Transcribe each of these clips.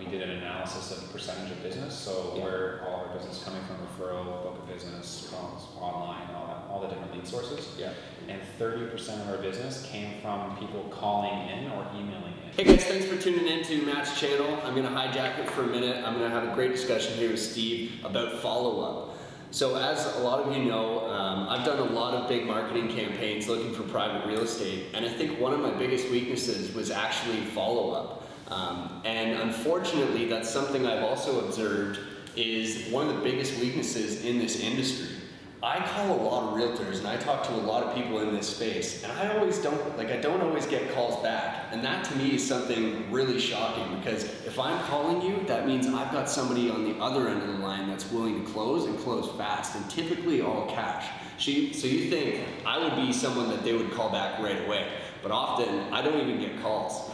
did an analysis of percentage of business, so where all of our business coming from referral, book of business, calls, online, all the different lead sources. Yeah. And 30% of our business came from people calling in or emailing in. Hey guys, thanks for tuning in to Matt's channel. I'm gonna hijack it for a minute. I'm gonna have a great discussion here with Steve about follow-up. So as a lot of you know, I've done a lot of big marketing campaigns looking for private real estate, and I think one of my biggest weaknesses was actually follow-up. And unfortunately, that's something I've also observed is one of the biggest weaknesses in this industry. I call a lot of realtors and I talk to a lot of people in this space, and I don't always get calls back. And that to me is something really shocking, because if I'm calling you, that means I've got somebody on the other end of the line that's willing to close and close fast, and typically all cash. So you think I would be someone that they would call back right away, but often I don't even get calls.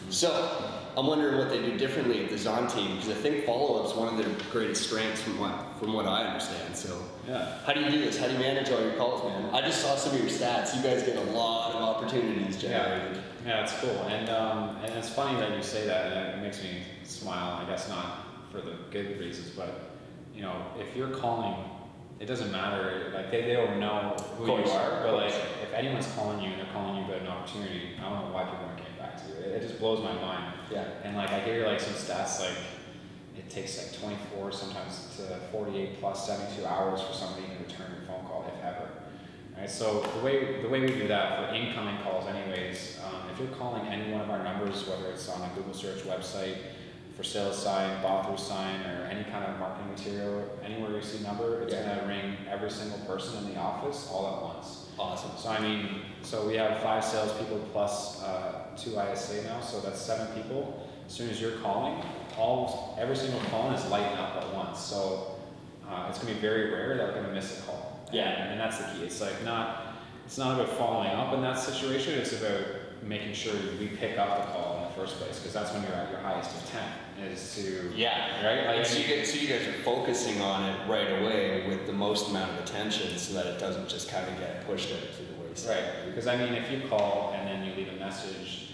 So I'm wondering what they do differently at the Zahnd team, because I think follow-up is one of their greatest strengths from what I understand. So yeah. How do you do this? How do you manage all your calls, man? I just saw some of your stats. You guys get a lot of opportunities generated. Yeah, it's cool. And it's funny that you say that, and it makes me smile. I guess not for the good reasons, but you know, if you're calling, it doesn't matter. Like they don't know who you are, but like if anyone's calling you and they're calling you about an opportunity, I don't know why people aren't getting back to you. It just blows my mind. Yeah. And like I hear like some stats like it takes like 24, sometimes to 48 plus 72 hours for somebody to return your phone call, if ever. Right. So the way we do that for incoming calls, anyways, if you're calling any one of our numbers, whether it's on a Google search website, for sales sign, bought through sign, or any kind of marketing material, anywhere you see number, it's going to ring every single person in the office all at once. Awesome. So I mean, so we have 5 salespeople plus 2 ISA now, so that's 7 people. As soon as you're calling, every single phone is lighting up at once. So it's going to be very rare that we're going to miss a call. Yeah. And that's the key. It's like it's not about following up in that situation. It's about making sure we pick up the call in the first place, because that's when you're at your highest of 10. Is to right. Like, so you guys are focusing on it right away with the most amount of attention, so that it doesn't just kind of get pushed out to the wayside. Right. Because I mean, if you call and then you leave a message,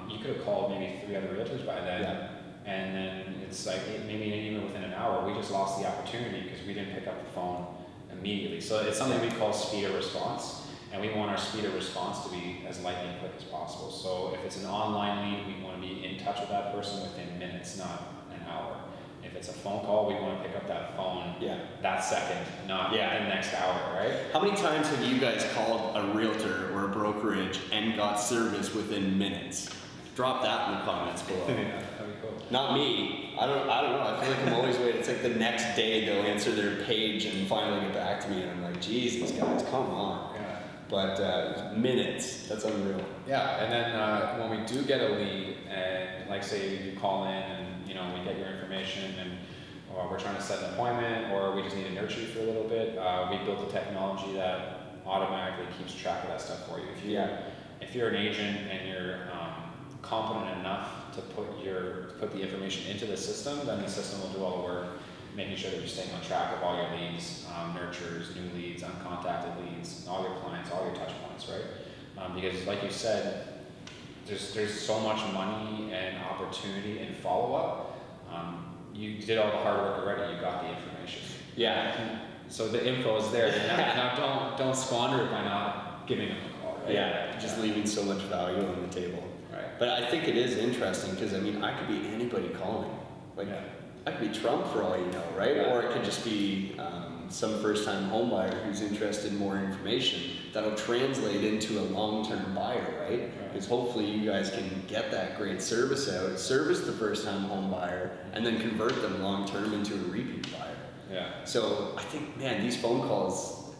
you could have called maybe 3 other realtors by then. Yeah. And then it's like maybe even within an hour, we just lost the opportunity because we didn't pick up the phone immediately. So it's something we call speed of response, and we want our speed of response to be as lightning quick as possible. So if it's an online lead, we want to be in touch with that person within minutes, not an hour. If it's a phone call, we want to pick up that phone that second, not the next hour, right? How many times have you guys called a realtor or a brokerage and got service within minutes? Drop that in the comments below. Yeah, that'd be cool. Not me. I don't know. I feel like I'm always waiting. It's like the next day they'll answer their page and finally get back to me, and I'm like, geez, these guys, come on. Yeah. But minutes, that's unreal. Yeah, and then when we do get a lead, and like say you call in and you know we get your information, and or we're trying to set an appointment, or we just need to nurture you for a little bit, we built a technology that automatically keeps track of that stuff for you. If you're an agent and you're competent enough to put the information into the system, then the system will do all the work, making sure that you're staying on track of all your leads, nurtures, new leads, uncontacted leads, all your clients, all your touch points, right? Because like you said, there's so much money and opportunity in follow-up. You did all the hard work already, you got the information. Yeah. So the info is there. Now don't squander it by not giving them a call, right? Yeah, just leaving so much value on the table. Right. But I think it is interesting, because I mean, I could be anybody calling. Like, I could be Trump for all you know, right? Yeah. Or it could just be some first-time home buyer who's interested in more information that'll translate into a long-term buyer, right? Because hopefully you guys can get that great service out, service the first-time home buyer, and then convert them long-term into a repeat buyer. Yeah. So I think, man, these phone calls,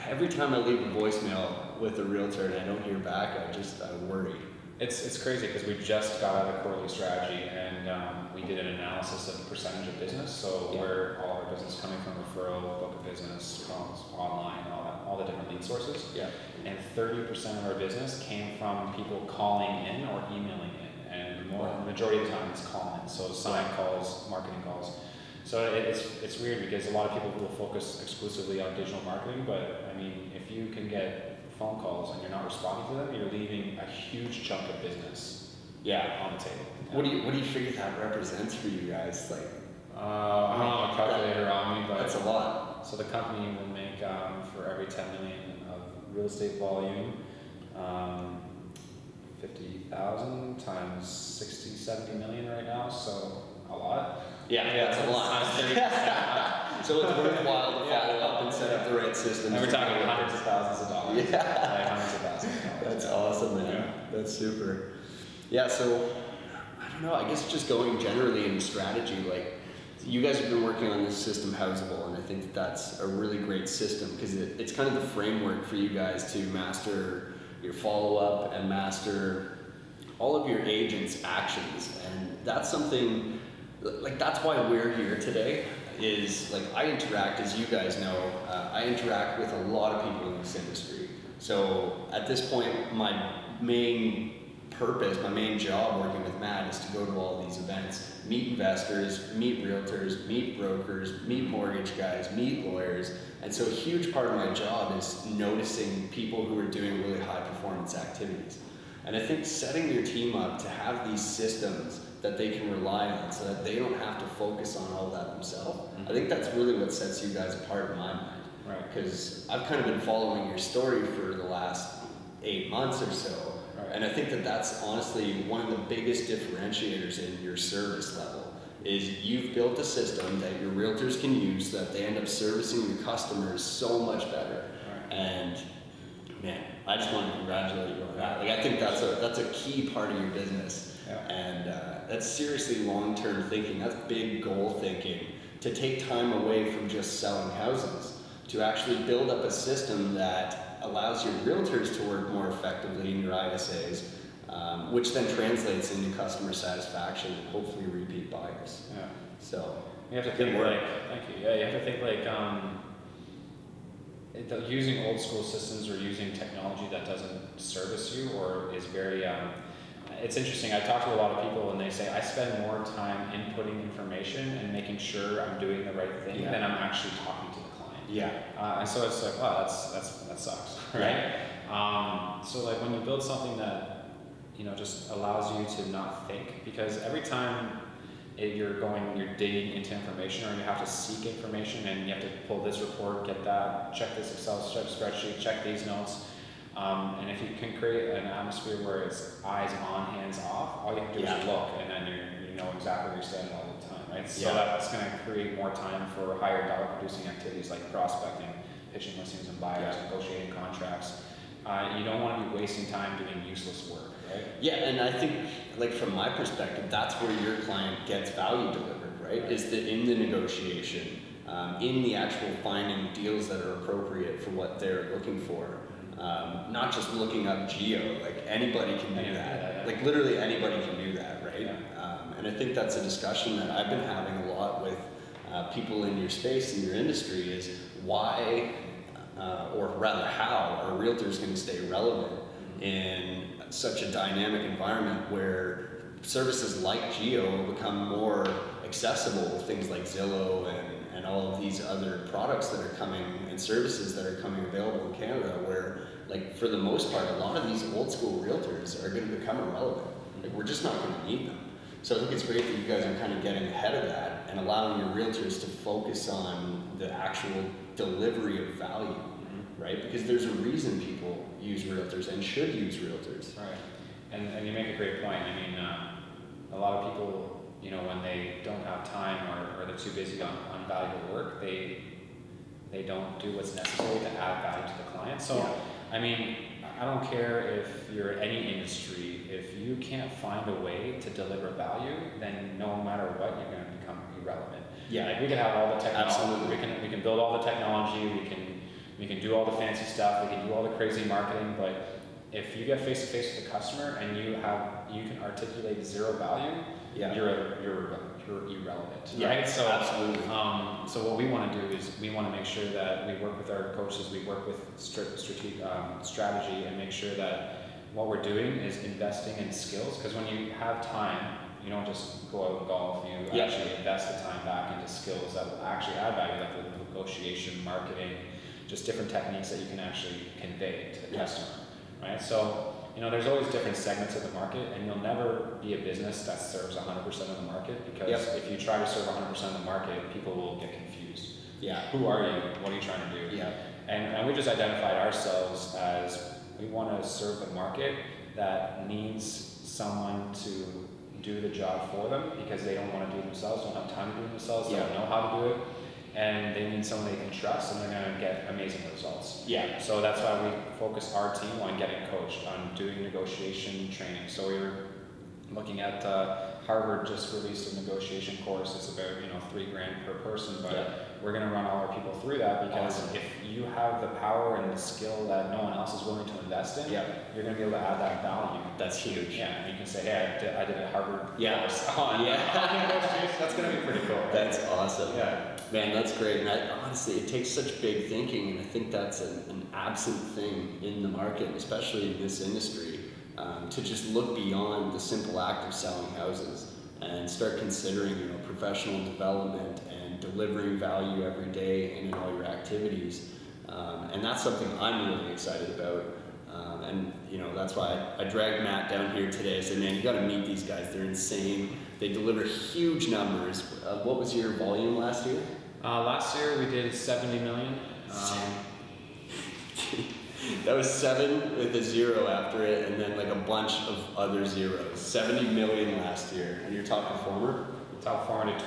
every time I leave a voicemail with a realtor and I don't hear back, I worry. It's crazy, because we just got out of quarterly strategy, and we did an analysis of percentage of business, so where all our business coming from referral, book of business, calls, online, all the different lead sources. Yeah. And 30% of our business came from people calling in or emailing in, and the majority of the time it's calling. So sign calls, marketing calls. So it's weird, because a lot of people will focus exclusively on digital marketing, but I mean, if you can get phone calls and you're not responding to them, you're leaving a huge chunk of business on the table. What do you figure that represents for you guys? Like, I don't have a calculator on me, but that's a lot. So the company will make for every 10 million of real estate volume, 50,000 times 60, 70 million right now. So a lot. Yeah, that's a lot. So it's worthwhile to follow up and set up the right systems. And we're talking hundreds of thousands of dollars. Yeah. Like hundreds of thousands of dollars. That's awesome, man. Yeah. That's super. Yeah, so I don't know, I guess just going generally in strategy, like you guys have been working on this system Houseable, and I think that's a really great system because it's kind of the framework for you guys to master your follow-up and master all of your agents' actions. And that's something, like that's why we're here today, is like I interact, as you guys know, I interact with a lot of people in this industry. So at this point, my main purpose, my main job working with Matt is to go to all these events, meet investors, meet realtors, meet brokers, meet mortgage guys, meet lawyers. And so a huge part of my job is noticing people who are doing really high performance activities. And I think setting your team up to have these systems that they can rely on so that they don't have to focus on all that themselves, I think that's really what sets you guys apart in my mind. Right. Because I've kind of been following your story for the last 8 months or so. Right. And I think that that's honestly one of the biggest differentiators in your service level is you've built a system that your realtors can use so that they end up servicing your customers so much better. Right. And man, I just want to congratulate you on that. Like I think that's a key part of your business. Yeah. And that's seriously long-term thinking. That's big goal thinking to take time away from just selling houses to actually build up a system that allows your realtors to work more effectively in your ISAs, which then translates into customer satisfaction and hopefully repeat buyers. Yeah. So you have to think like, thank you. Yeah, you have to think like using old school systems or using technology that doesn't service you or is very. It's interesting. I talk to a lot of people and they say I spend more time inputting information and making sure I'm doing the right thing than I'm actually talking to the client. Yeah. And so it's like, wow, that sucks, right? So like when you build something that just allows you to not think, because every time you're digging into information or you have to seek information and you have to pull this report, get that, check this Excel spreadsheet, check these notes. And if you can create an atmosphere where it's eyes on, hands off, all you have to do is look, and then you know exactly where you're standing all the time, right? So that's going to create more time for higher dollar producing activities like prospecting, pitching listings and buyers, negotiating contracts. You don't want to be wasting time doing useless work, right? Yeah, and I think, like from my perspective, that's where your client gets value delivered, right? Is in the negotiation, in the actual finding deals that are appropriate for what they're looking for. Not just looking up geo, like anybody can do that. Like literally anybody can do that, right? And I think that's a discussion that I've been having a lot with people in your space, in your industry, is why, or rather how, are realtors going to stay relevant in such a dynamic environment where services like geo will become more accessible, things like Zillow and all of these other products that are coming and services that are coming available in Canada, where like for the most part a lot of these old school realtors are going to become irrelevant. Like we're just not going to need them. So I think it's great that you guys are kind of getting ahead of that and allowing your realtors to focus on the actual delivery of value, right? Because there's a reason people use realtors and should use realtors. Right. And you make a great point. I mean, a lot of people, when they don't have time or they're too busy on valuable work, they don't do what's necessary to add value to the client. So, I mean, I don't care if you're any industry, if you can't find a way to deliver value, then no matter what, you're going to become irrelevant. Yeah. Like we can have all the technology, absolutely. we can build all the technology, we can do all the fancy stuff, we can do all the crazy marketing, but if you get face to face with the customer and you can articulate zero value, you're irrelevant, right? So absolutely. So what we want to do is we want to make sure that we work with our coaches, we work with strategy, and make sure that what we're doing is investing in skills. Because when you have time, you don't just go out and golf. You actually invest the time back into skills that will actually add value, like the negotiation, marketing, just different techniques that you can actually convey to the customer, right? So you know, there's always different segments of the market, and you'll never be a business that serves 100% of the market, because if you try to serve 100% of the market, people will get confused. Yeah. Who are you? What are you trying to do? Yeah. And we just identified ourselves as, we want to serve the market that needs someone to do the job for them, because they don't want to do it themselves, don't have time to do it themselves, don't know how to do it, and they need someone they can trust, and they're going to get amazing results. Yeah. So that's why we focus our team on getting coached, on doing negotiation training. So we were looking at Harvard just released a negotiation course. It's about, you know, $3,000 per person, but we're going to run all our people through that, because if you have the power and the skill that no one else is willing to invest in, you're going to be able to add that value. That's huge. Yeah, and you can say, hey, I did a Harvard course on negotiation. That's going to be pretty cool. Right? That's awesome. Yeah. Man, that's great. And honestly, it takes such big thinking, and I think that's an absent thing in the market, especially in this industry, to just look beyond the simple act of selling houses and start considering, you know, professional development and delivering value every day in all your activities. And that's something I'm really excited about. And you know, that's why I dragged Matt down here today. I said, man, you got to meet these guys. They're insane. They deliver huge numbers. What was your volume last year? Last year we did 70 million. That was 7 with a 0 after it, and then like a bunch of other zeros. 70 million last year. And your top performer? Top performer did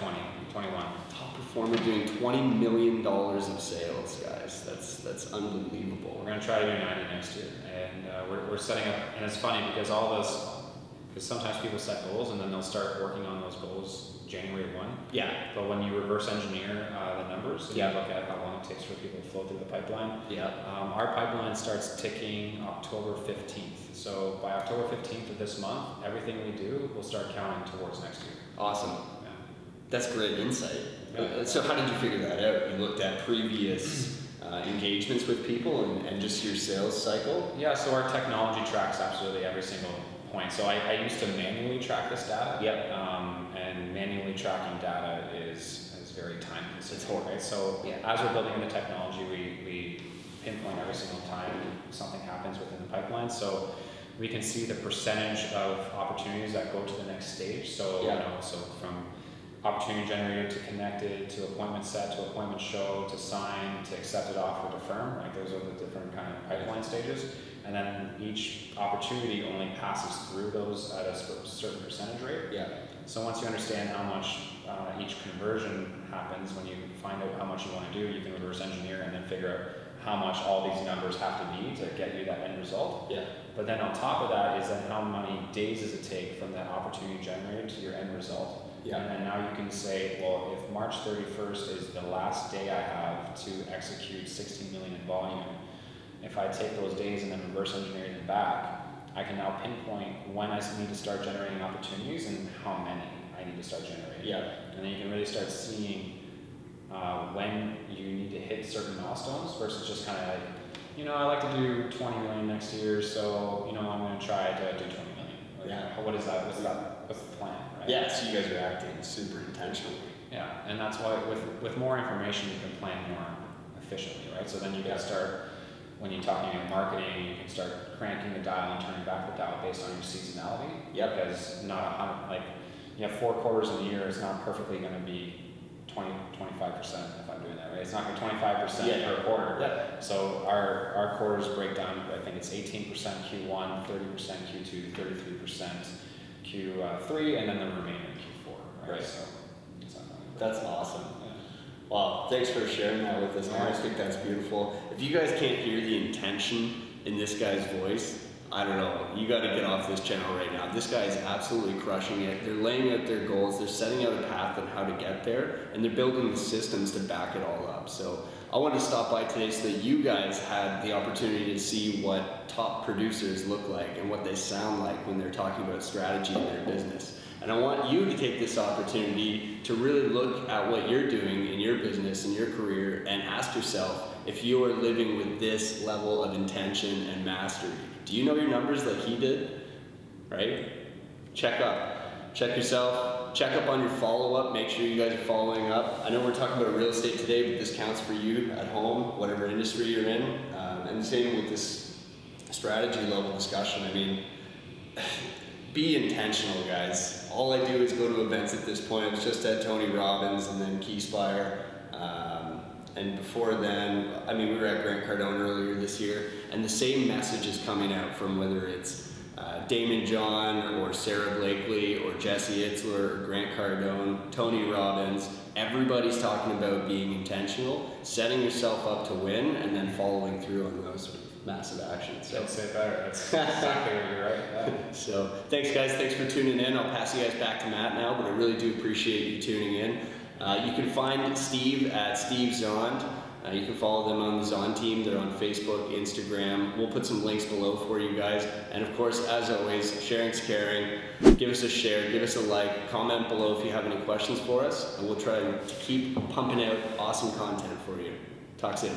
21. Top performer doing $20 million of sales, guys. That's unbelievable. We're going to try to do 90 next year, and we're setting up. And it's funny because because sometimes people set goals and then they'll start working on those goals January 1. Yeah. But when you reverse engineer the numbers and you look at how long it takes for people to flow through the pipeline, our pipeline starts ticking October 15th. So by October 15th of this month, everything we do will start counting towards next year. Awesome. Yeah. That's great insight. So how did you figure that out? You looked at previous engagements with people and just your sales cycle? Yeah, so our technology tracks absolutely every single point. So I used to manually track this data. And manually tracking data is very time consuming. Right? So as we're building in the technology, we pinpoint every single time something happens within the pipeline. So we can see the percentage of opportunities that go to the next stage. So you know, so from opportunity generated to connected to appointment set to appointment show to sign to accepted offer to firm. Like those are the different kind of pipeline stages. And then each opportunity only passes through those at a certain percentage rate. So once you understand how much each conversion happens, when you find out how much you want to do, you can reverse engineer and then figure out how much all these numbers have to be to get you that end result. But then on top of that is then how many days does it take from that opportunity generated to your end result. And then now you can say, well, if March 31st is the last day I have to execute 16 million in volume, if I take those days and then reverse engineer them back, I can now pinpoint when I need to start generating opportunities and how many I need to start generating. And then you can really start seeing when you need to hit certain milestones versus just kind of like, you know, I like to do 20 million next year, so, you know, I'm going to try to do 20 million. Like, what is that? What's the plan? Right? So you guys are acting super intentionally. And that's why with more information you can plan more efficiently, right? So then you can start, when you're talking about marketing, you can start cranking the dial and turning back the dial based on your seasonality. Because not 100, like you have 4 quarters in a year, it's not perfectly going to be 25% if I'm doing that, right? It's not going to be 25% per quarter. So our quarters break down, I think it's 18% Q1, 30% Q2, 33% Q3, and then the remainder Q4, right? So that's awesome. Wow, thanks for sharing that with us. I think that's beautiful. If you guys can't hear the intention in this guy's voice, I don't know, you got to get off this channel right now. This guy is absolutely crushing it. They're laying out their goals, they're setting out a path on how to get there, and they're building the systems to back it all up. So I wanted to stop by today so that you guys had the opportunity to see what top producers look like and what they sound like when they're talking about strategy in their business. And I want you to take this opportunity to really look at what you're doing in your business, in your career, and ask yourself if you are living with this level of intention and mastery. Do you know your numbers like he did? Right? Check up. Check yourself. Check up on your follow-up. Make sure you guys are following up. I know we're talking about real estate today, but this counts for you at home, whatever industry you're in. And the same with this strategy level discussion. I mean, be intentional, guys. All I do is go to events at this point. It's just at Tony Robbins and then Keyspire. And before then, I mean, we were at Grant Cardone earlier this year, and the same message is coming out from whether it's Damon John or Sarah Blakely or Jesse Itzler or Grant Cardone, Tony Robbins. Everybody's talking about being intentional, setting yourself up to win, and then following through on those sort of massive actions. So. Don't say it better. That's exactly what you're right. Yeah. So thanks, guys. Thanks for tuning in. I'll pass you guys back to Matt now, but I really do appreciate you tuning in. You can find Steve at Steve Zahnd. You can follow them on the Zahnd team. They're on Facebook, Instagram. We'll put some links below for you guys. And of course, as always, sharing's caring. Give us a share, give us a like, comment below if you have any questions for us, and we'll try to keep pumping out awesome content for you. Talk soon.